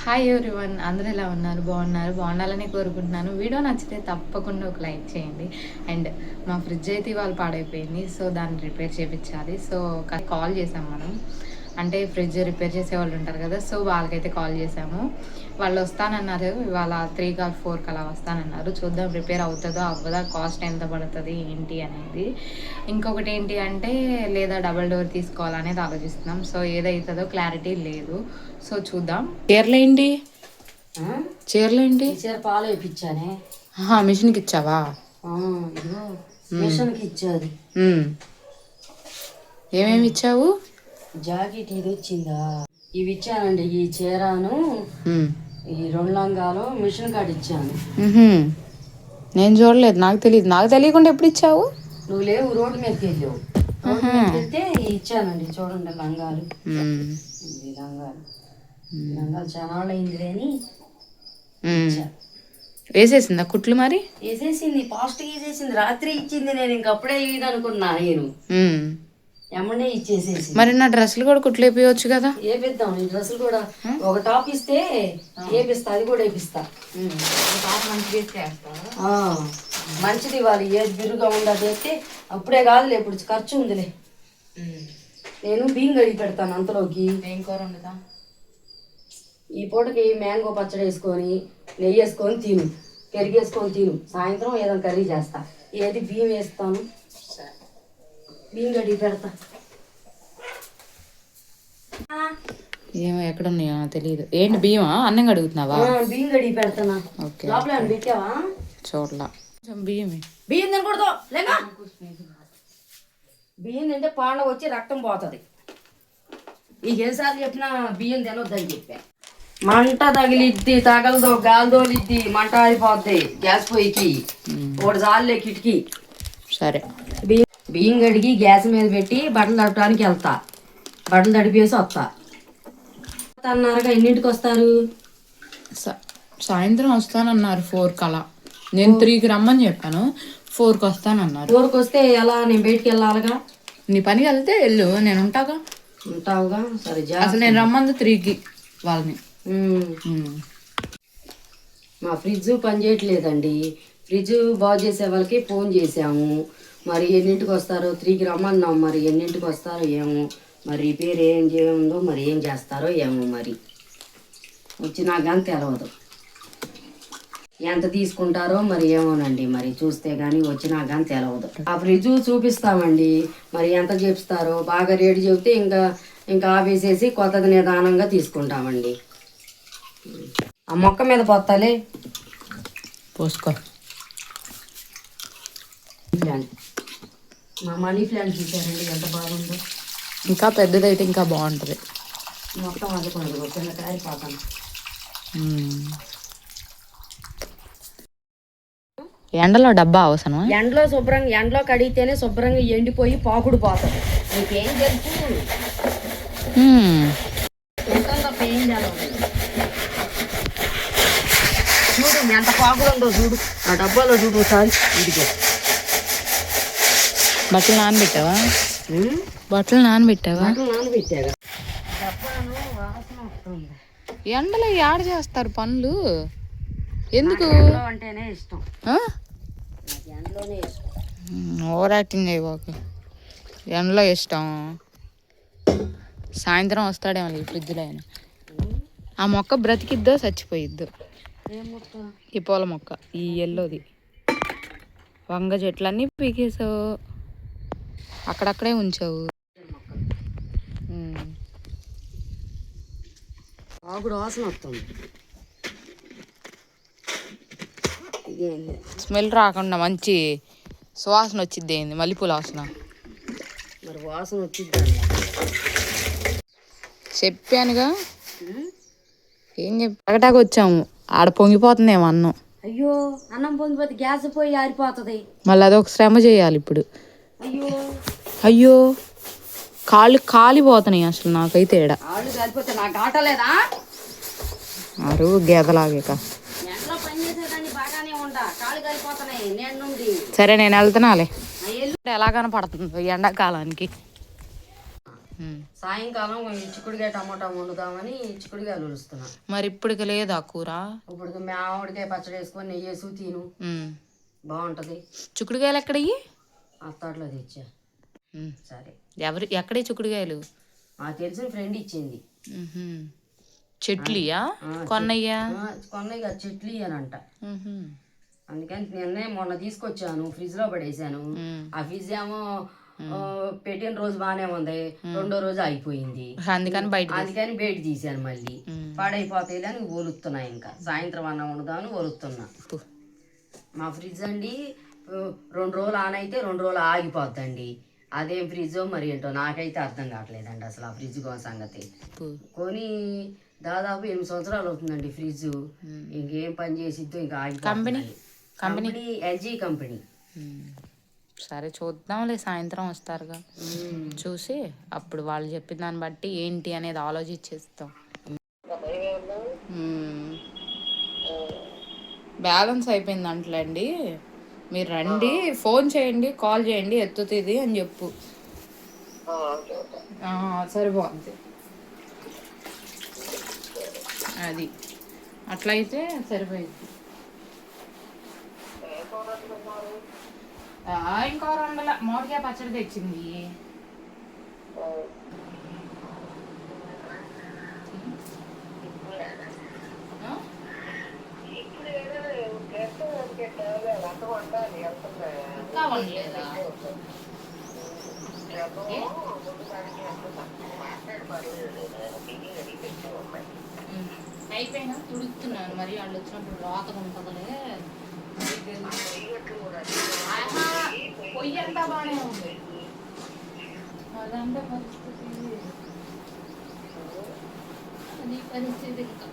Hi everyone, అందరూ ఎలా ఉన్నారు? బాగుండాలని కోరుకుంటున్నాను. వీడియో నచ్చితే తప్పకుండా ఒక లైక్ చేయండి. అండ్ మా ఫ్రిడ్జ్ అయితే ఇవాళ పాడైపోయింది, సో దాన్ని రిపేర్ చేయించాలి. సో కాల్ చేసాం మనం, అంటే ఫ్రిడ్జ్ రిపేర్ చేసే వాళ్ళు ఉంటారు కదా, సో వాళ్ళకైతే కాల్ చేసాము. వాళ్ళు వస్తానన్నారు ఇవాళ 3 or 4 అలా వస్తానన్నారు. చూద్దాం రిపేర్ అవుతుందో అవ్వదా, కాస్ట్ ఎంత పడుతుంది ఏంటి అనేది. ఇంకొకటి ఏంటి అంటే, లేదా డబల్ డోర్ తీసుకోవాలనేది ఆలోచిస్తున్నాం. సో ఏదవుతుందో క్లారిటీ లేదు, సో చూద్దాం. చీరలేంటి చీర పాలు వేయించానే. మిషన్కి ఇచ్చావా? మిషన్కి ఇచ్చాది. ఏమేమి ఇచ్చావు? జాకెట్ ఇది వచ్చిందా, ఇవి ఇచ్చానండి. ఈ చీరను ఈ 2 లంగాలు మిషన్ కాడ ఇచ్చాను. నేను చూడలేదు, నాకు తెలియదు. నాకు తెలియకుండా ఎప్పుడు ఇచ్చావు? నువ్వు లేవు, రోడ్డు మీదకి వెళ్ళావు. రోడ్డు మీదకి వెళ్తే ఇచ్చానండి. చూడండి లంగాలు, ఈ లంగాలు చాలా అయింది అని వేసేసిందా కుట్లు? మరి వేసేసింది, ఫాస్ట్ వేసేసింది. రాత్రి ఇచ్చింది, నేను ఇంకప్పుడే ఇది అనుకున్నా. నేను ఎమ్మనే ఇచ్చేసేసి. మరి నా డ్రెస్సులు కూడా కుట్లు వేపియవచ్చు కదా? వేపిద్దాం. ఈ డ్రెస్సులు కూడా ఒక టాప్ ఇస్తే వేపిస్తా, అది కూడా వేపిస్తా. మంచిది ఇవ్వాలి, ఏది బిరుగా ఉండదు అయితే. అప్పుడే కాదులే, ఇప్పుడు ఖర్చు ఉందిలే. నేను బియ్యం కడిగి పెడతాను అంతలోకి. ఏం కూర వండుతా? ఈ పూటకి మ్యాంగో పచ్చడి వేసుకొని నెయ్యి వేసుకొని తిను, పెరిగేసుకొని తిను. సాయంత్రం ఏదైనా కర్రీ చేస్తా. ఏది బియ్యం వేస్తాను, బియ్యం కడిగి పెడతా. ఏమో ఎక్కడ ఉన్నాయో తెలియదు. ఏంటి బియ్యమా? అన్నం అడుగుతున్నావా? బియ్యం కడిగి పెడతానా? లోపల పెట్టావా? చూడలా. బియ్యమే. బియ్యం తినకూడదు, లేక బియ్యం తింటే పాండవ వచ్చి రక్తం పోతుంది. ఈ ఎన్నిసార్లు చెప్పినా బియ్యం తినొద్దని చెప్పా. మంట తగిలిద్ది, తగలదో గాలిదోలిద్ది, మంట ఆరిపోద్ది గ్యాస్ పొయ్యికి. ఒకటి చాలులే కిటికీ. సరే, బియ్యం కడిగి గ్యాస్ మీద పెట్టి బట్టలు తడపడానికి వెళ్తా. బట్టలు తడిపేసి వస్తా అన్నారుగా. ఎన్నింటికి వస్తారు? సాయంత్రం వస్తానన్నారు 4 అలా. నేను 3కి రమ్మని చెప్పాను, 4కి వస్తానన్నారు. 4కి వస్తే ఎలా? నేను బయటికి వెళ్ళాలిగా. నీ పనికి వెళ్తే వెళ్ళు, నేను ఉంటాగా. ఉంటావుగా? సరే. అసలు నేను రమ్మంది 3కి వాళ్ళని. మా ఫ్రిడ్జ్ పని చేయట్లేదండి. ఫ్రిడ్జ్ బాగు చేసే వాళ్ళకి ఫోన్ చేసాము. మరి ఎన్నింటికి వస్తారో? 3కి రమ్మన్నాం. మరి ఎన్నింటికి వస్తారో ఏమో. మరి రిపేర్ ఏం చేయందో, మరి ఏం చేస్తారో ఏమో. మరి వచ్చినా కానీ తెలవదు. ఎంత తీసుకుంటారో మరి ఏమోనండి. మరి చూస్తే కానీ వచ్చినా కానీ తెలవదు. ఆ ఫ్రిడ్జ్ చూపిస్తామండి. మరి ఎంత చెప్తారో, బాగా రేటు చెబితే ఇంకా ఆపేసేసి కొత్తది నిదానంగా తీసుకుంటామండి. ఆ మొక్క మీద పోతాలే, పోసుకో. ప్లాంట్, మా మనీ ప్లాంట్ చూసారండి ఎంత బాగుందో. ఇంకా పెద్దదైతే ఇంకా బాగుంటుంది. మొత్తం అది కొంచెం కింద కారిపోతాను. ఎండలో డబ్బా అవసరమా? ఎండలో కడిగితేనే శుభ్రంగా ఎండిపోయి పాకుడు పోతుంది. నీకేం తెలుసు? తప్ప ఏం చేయాలి? చూడు ఎంత పాకుడు ఉందో చూడు. ఆ డబ్బాలో చూడు ఒకసారి. ఇదిగో బట్టలు నానబెట్టావా? నానబెట్టాగా. డబ్బాను వాసన వస్తుంది. ఎండలో యాడ్ చేస్తారు పనులు ఎందుకు? అంటేనే ఇష్టం. ఎండలోనే ఇష్టం. ఓవర్ యాక్టింగ్ అయిపోక. ఎండలో ఇష్టం. సాయంత్రం వస్తాడేమో ఈ ఫ్రిడ్జ్లో అయినా. ఆ మొక్క బ్రతికిద్దో చచ్చిపోయిద్దో? ఈ పూల మొక్క, ఈ ఎల్లోది. వంగ చెట్లన్నీ పీకేసావు, అక్కడక్కడే ఉంచావు. ఆకుడు వాసన వస్తుంది. స్మెల్ రాకుండా మంచి సువాసన వచ్చిద్ది. ఏంది మల్లెపూల వాసన? మరి వాసన వచ్చిద్ది చెప్పానుగా. ఏం చెప్పటాకు వచ్చాము, ఆడ పొంగిపోతుందేమో అన్నం. అయ్యో, అన్నం పొంగిపోతే గ్యాస్ పోయి ఆరిపోతుంది. మళ్ళీ అదొక శ్రమ చేయాలి ఇప్పుడు. అయ్యో కాళ్ళు కాలిపోతున్నాయి అసలు నాకైతే. ఏడ కాళ్ళు కాలిపోతే నాకు ఆటలేదా? ఆరు గేదలాగాక. సరే, నేను వెళ్తున్నాలే. ఎలాగైనా పడుతుందో ఎండాకాలానికి. సాయంకాలం ఈ చిక్కుడుకాయ టమాటా వండుదామని చిక్కుడుకాయలు ఉలుస్తున్నా. మరి ఇప్పటికి లేదా కూర? ఇప్పుడు మామిడికాయ పచ్చడి వేసుకొని నెయ్యి వేసి తిను, బాగుంటది. చిక్కుడుకాయలు ఎక్కడయ్యి? అత్తాట్లో తెచ్చా. సరే, ఎక్కడే చిక్కుడుకాయలు? నాకు తెలిసిన ఫ్రెండ్ ఇచ్చింది. చెట్లియా కొన్నయ్యా? కొన్నయ్య చెట్లు ఇయ్యనంట. అందుకని నిన్నే మొన్న తీసుకొచ్చాను, ఫ్రిడ్జ్ లో పడేసాను. ఆ ఫ్రిడ్జ్ ఏమో పెట్టిన రోజు బానే ఉంది, రెండో రోజు అయిపోయింది. అందుకని బయట తీసాను. మళ్ళీ పాడైపోతాయి అని ఒలుస్తున్నాయి. ఇంకా సాయంత్రం అన్నం వండుదామని ఒలుతున్నా. మా ఫ్రిడ్జ్ అండి 2 రోజులు ఆన్ అయితే 2 రోజులు ఆగిపోద్దండి. అదేం ఫ్రిడ్జో మరి ఏంటో నాకైతే అర్థం కావట్లేదండి అసలు ఆ ఫ్రిడ్జ్ సంగతి. కొని దాదాపు 8 సంవత్సరాలు అవుతుందండి ఫ్రిడ్జ్. ఇంకేం పని చేసిద్దో ఇంకా ఆగిపోతుంది. Company LG company. సరే చూద్దాంలే, సాయంత్రం వస్తారుగా, చూసి అప్పుడు వాళ్ళు చెప్పిన దాన్ని బట్టి ఏంటి అనేది ఆలోచించేస్తాం. బ్యాలెన్స్ అయిపోయింది అంటలేండి, మీరు రండి, ఫోన్ చేయండి, కాల్ చేయండి, ఎత్తుతుంది అని చెప్పు. సరిపోద్ది అది, అట్లయితే సరిపోయింది. ఇంకో 2 మామిడికాయ పచ్చడి తెచ్చింది. అయిపోయినా తుడుస్తున్నాను, మరి వాళ్ళు వచ్చినప్పుడు లోతగా ఉంటుందిలే. పొయ్యి అంతా బాగానే ఉంది, అదంతా పరిస్థితి అది పరిస్థితి. ఇంకా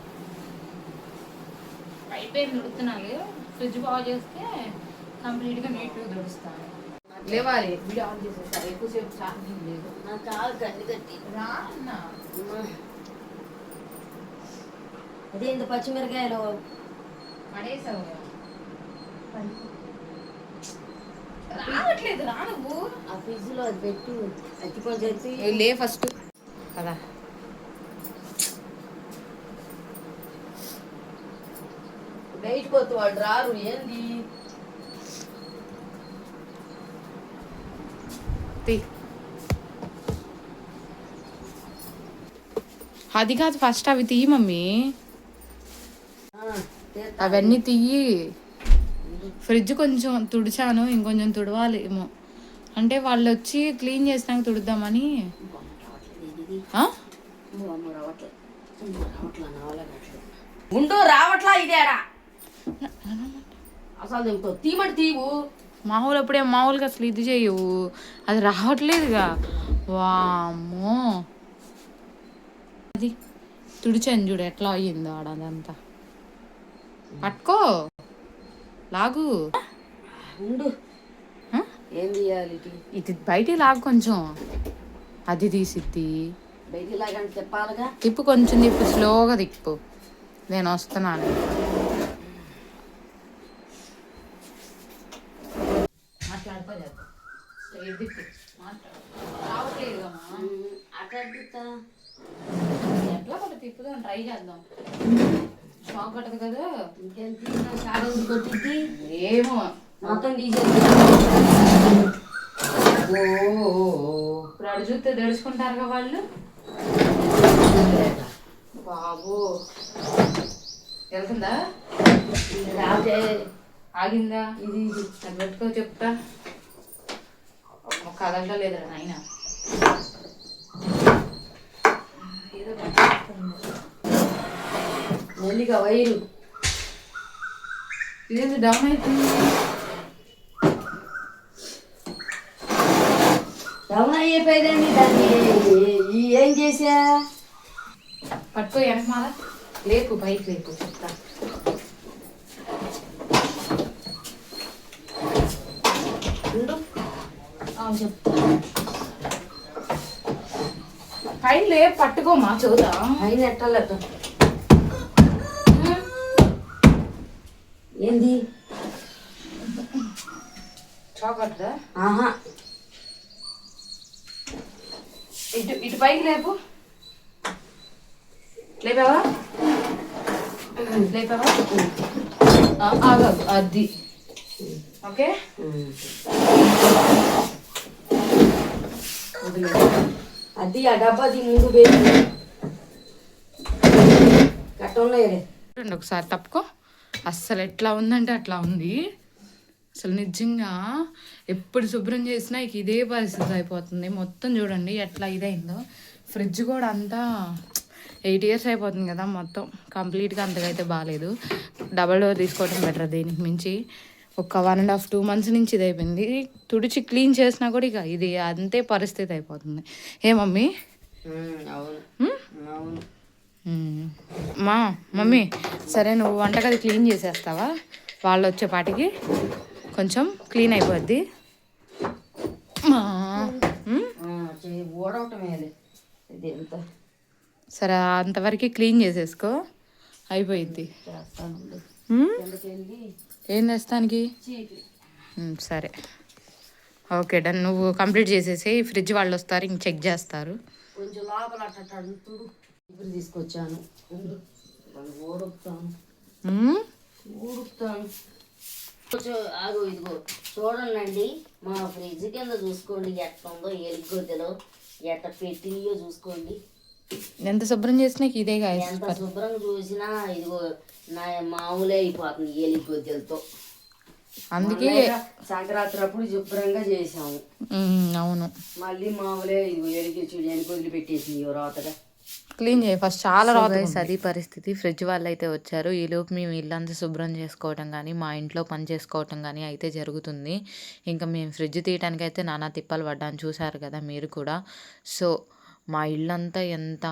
అయిపోయింది తుడుతున్నాను, ఫ్రిడ్జ్ బాగు చేస్తే కంప్లీట్గా నీట్గా తుడుస్తాను. లేవాలి, వీడియో ఆన్ చేసేసారు, ఎక్కువసేపు ఛార్జింగ్ లేదు. నాకు చాలా గడ్డి కట్టి రా అన్న. అదే ఇంత పచ్చిమిరకాయలు పడేసావు, రావట్లేదు. రా నువ్వు ఆ ఫ్రిడ్జ్ లో అది పెట్టు, అచ్చిపోయి లే ఫస్ట్ కదా. బయటకు వద్దు, వాళ్ళు రారు. ఏంది అది కాదు, ఫస్ట్ అవి తీయి మమ్మీ, అవన్నీ తీయి. ఫ్రిడ్జ్ కొంచెం తుడిచాను, ఇంకొంచెం తుడవాలి ఏమో, అంటే వాళ్ళు వచ్చి క్లీన్ చేసినాక తుడుద్దామని. ఉండు, రావట్లా ఇదేరా అసలు తీమటి తీవు. మామూలు అప్పుడే మామూలుగా అసలు ఇది చేయవు, అది రావట్లేదుగా. వామ్మో, అది తుడిచాను చూడు ఎట్లా అయ్యిందో ఆడ, అదంతా పట్టుకో, లాగు. ఉండు, ఏం తీయాలి? ఇది బయటికి లాగు కొంచెం, అది తీసిద్ది. బయటికి లాగంటే చెప్పాలిగా. తిప్పు, కొంచెం తిప్పు, స్లోగా తిప్పు, నేను వస్తున్నాను. ఎట్లా కూడా తిప్పుదాం, ట్రై చేద్దాం. షాక్ కొట్టదు కదా. కొట్టిద్ది ఏమో మొత్తం తీసేది. ఇప్పుడు అడు చూస్తే దడుచుకుంటారుగా వాళ్ళు. బాబు వెళ్తుందా? ఆగిందా? ఇది పెట్టుకో, చెప్తా. కదలటం లేదురా నాయన, ఏదో మెల్లిగా వైరు. ఇదేంటి డౌన్ అవుతుంది? డౌన్ అయిపోయిందండి. దాన్ని ఏం చేసా? పట్టుకో, వెనకమాల లేపు, పైకి లేపు, చెప్తా. చెప్తా, పైన లేపు, పట్టుకోమా, చూద్దాం. పైన ఎట్టాలట. ఏంది చాకట్దా? ఆహా, ఇటు ఇటు పైకి లేపు. లేపావా? లేపావా? ఆగదు అది. ఓకే, అది ఆ డబ్బాది ముందు వేసి కట్ట ఉన్నాయి. ఒకసారి తప్పుకో. అస్సలు ఎట్లా ఉందంటే అట్లా ఉంది. అసలు నిజంగా ఎప్పుడు శుభ్రం చేసినా ఇక ఇదే పరిస్థితి అయిపోతుంది. మొత్తం చూడండి ఎట్లా ఇదైందో. ఫ్రిడ్జ్ కూడా అంతా 8 years అయిపోతుంది కదా, మొత్తం కంప్లీట్గా అంతగా అయితే బాగాలేదు. డబల్ డోర్ తీసుకోవడం బెటర్. దీనికి మించి ఒక 1.5 2 months నుంచి ఇది అయిపోయింది. తుడిచి క్లీన్ చేసినా కూడా ఇక ఇది అంతే పరిస్థితి అయిపోతుంది. ఏ మమ్మీ? అవును అవును. మా మమ్మీ సరే, నువ్వు వంటగది క్లీన్ చేసేస్తావా? వాళ్ళు వచ్చేపాటికి కొంచెం క్లీన్ అయిపోద్ది. సరే, అంతవరకు క్లీన్ చేసేసుకో, అయిపోయింది. ఏం చేస్తానికి? సరే, ఓకే డన్. నువ్వు కంప్లీట్ చేసేసి ఫ్రిడ్జ్ వాళ్ళు వస్తారు, ఇంక చెక్ చేస్తారు. కొంచెం లోపల ఇప్పుడు తీసుకొచ్చాను. ఊడుపుతాను కొంచెం ఆగు. ఇదిగో చూడండి, మా ఫ్రిడ్జ్ కింద చూసుకోండి ఎట్లా ఉందో, ఎలుగొద్దలో ఎట్ట పెట్టినయో చూసుకోండి. ఎంత శుభ్రం చేసినా ఇదే కాదు. ఎంత శుభ్రం చూసినా ఇదిగో నా మామూలే అయిపోతుంది ఎలుగొద్దలతో. అందుకే సంక్రాంతి అప్పుడు శుభ్రంగా చేసాము. అవును, మళ్ళీ మామూలే ఇదిగో ఎలుగు చూడడానికి వదిలిపెట్టేసి రోతగా క్లీన్ చేయి ఫస్ట్. చాలా రాత్రి అది పరిస్థితి. ఫ్రిడ్జ్ వాళ్ళు అయితే వచ్చారు. ఈలోపు మేము ఇల్లంతా శుభ్రం చేసుకోవటం కానీ, మా ఇంట్లో పని చేసుకోవటం కానీ అయితే జరుగుతుంది. ఇంకా మేము ఫ్రిడ్జ్ తీయడానికి అయితే నానా తిప్పలు పడ్డాను, చూసారు కదా మీరు కూడా. సో మా ఇల్లంతా ఎంత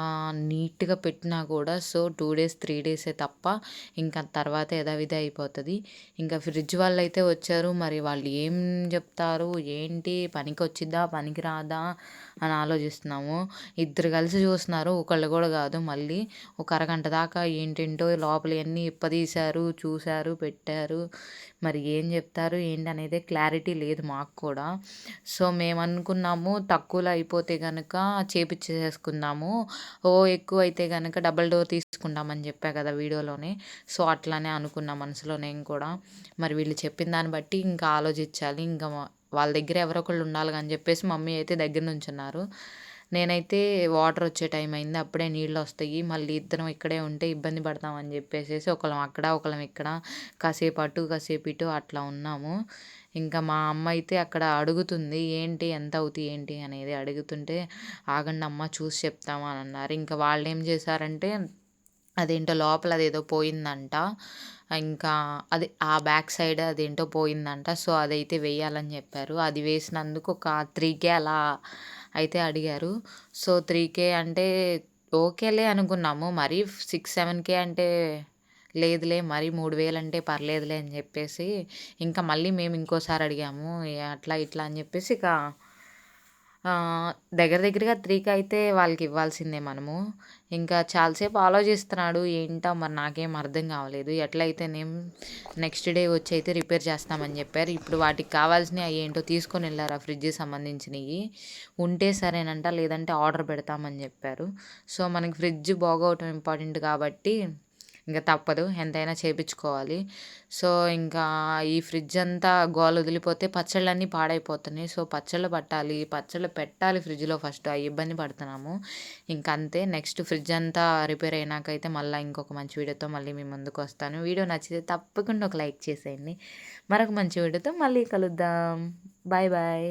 నీట్గా పెట్టినా కూడా 2 days 3 days తప్ప ఇంకా తర్వాత యథావిధి అయిపోతుంది. ఇంకా ఫ్రిడ్జ్ వాళ్ళు అయితే వచ్చారు. మరి వాళ్ళు ఏం చెప్తారు, ఏంటి, పనికి వచ్చిద్దా పనికి రాదా అని ఆలోచిస్తున్నాము. ఇద్దరు కలిసి చూస్తున్నారు, ఒకళ్ళు కూడా కాదు. మళ్ళీ ఒక అరగంట దాకా ఏంటేంటో లోపల అన్నీ ఇప్పదీశారు, చూశారు, పెట్టారు. మరి ఏం చెప్తారు ఏంటి అనేది క్లారిటీ లేదు మాకు కూడా. సో మేము అనుకున్నాము తక్కువలో అయిపోతే కనుక చేపించేసుకుందాము, ఎక్కువ అయితే కనుక డబల్ డోర్ తీసుకుంటామని చెప్పా కదా వీడియోలోనే. సో అట్లానే అనుకున్నా మనసులో నేను కూడా. మరి వీళ్ళు చెప్పిన దాన్ని బట్టి ఇంకా ఆలోచించాలి. ఇంకా వాళ్ళ దగ్గర ఎవరో ఒకళ్ళు ఉండాలి అని చెప్పేసి మమ్మీ అయితే దగ్గర నుంచి ఉన్నారు. నేనైతే వాటర్ వచ్చే టైం అయింది, అప్పుడే నీళ్ళు వస్తాయి, మళ్ళీ ఇద్దరం ఇక్కడే ఉంటే ఇబ్బంది పడతామని చెప్పేసి ఒకళ్ళం అక్కడ ఒకళ్ళం ఇక్కడ కాసేపు అటు కాసేపు ఇటు అట్లా ఉన్నాము. ఇంకా మా అమ్మ అయితే అక్కడ అడుగుతుంది, ఏంటి ఎంత అవుతాయి ఏంటి అనేది అడుగుతుంటే, ఆగండి అమ్మ చూసి చెప్తామా అని అన్నారు. ఇంకా వాళ్ళు ఏం చేశారంటే అదేంటో లోపల అదేదో పోయిందంట, ఇంకా అది ఆ బ్యాక్ సైడ్ అదేంటో పోయిందంట. సో అదైతే వేయాలని చెప్పారు. అది వేసినందుకు ఒక 3K అలా అయితే అడిగారు. సో 3K అంటే ఓకేలే అనుకున్నాము. మరి 6-7K అంటే లేదులే, మరి 3,000 అంటే పర్లేదులే అని చెప్పేసి ఇంకా మళ్ళీ మేము ఇంకోసారి అడిగాము. అట్లా ఇట్లా అని చెప్పేసి ఇక దగ్గరగా 3K అయితే వాళ్ళకి ఇవ్వాల్సిందే మనము. ఇంకా చాలాసేపు ఆలోచిస్తున్నాడు, ఏంటో మరి నాకేం అర్థం కావలేదు. ఎట్లయితేనేం నెక్స్ట్ డే వచ్చి అయితే రిపేర్ చేస్తామని చెప్పారు. ఇప్పుడు వాటికి కావాల్సినవి ఏంటో తీసుకొని వెళ్ళారు, ఆ ఫ్రిడ్జ్కి సంబంధించినవి. ఉంటే సరేనంట, లేదంటే ఆర్డర్ పెడతామని చెప్పారు. సో మనకి ఫ్రిడ్జ్ బాగోవటం ఇంపార్టెంట్ కాబట్టి ఇంకా తప్పదు, ఎంతైనా చేపించుకోవాలి. సో ఇంకా ఈ ఫ్రిడ్జ్ అంతా గోల వదిలిపోతే పచ్చళ్ళన్నీ పాడైపోతున్నాయి. సో పచ్చళ్ళు పెట్టాలి ఫ్రిడ్జ్లో ఫస్ట్, ఆ ఇబ్బంది పడుతున్నాము. ఇంకా అంతే. నెక్స్ట్ ఫ్రిడ్జ్ అంతా రిపేర్ అయినాకైతే మళ్ళీ ఇంకొక మంచి వీడియోతో మళ్ళీ మీ ముందుకు వస్తాను. వీడియో నచ్చితే తప్పకుండా ఒక లైక్ చేసేయండి. మరొక మంచి వీడియోతో మళ్ళీ కలుద్దాం. Bye bye.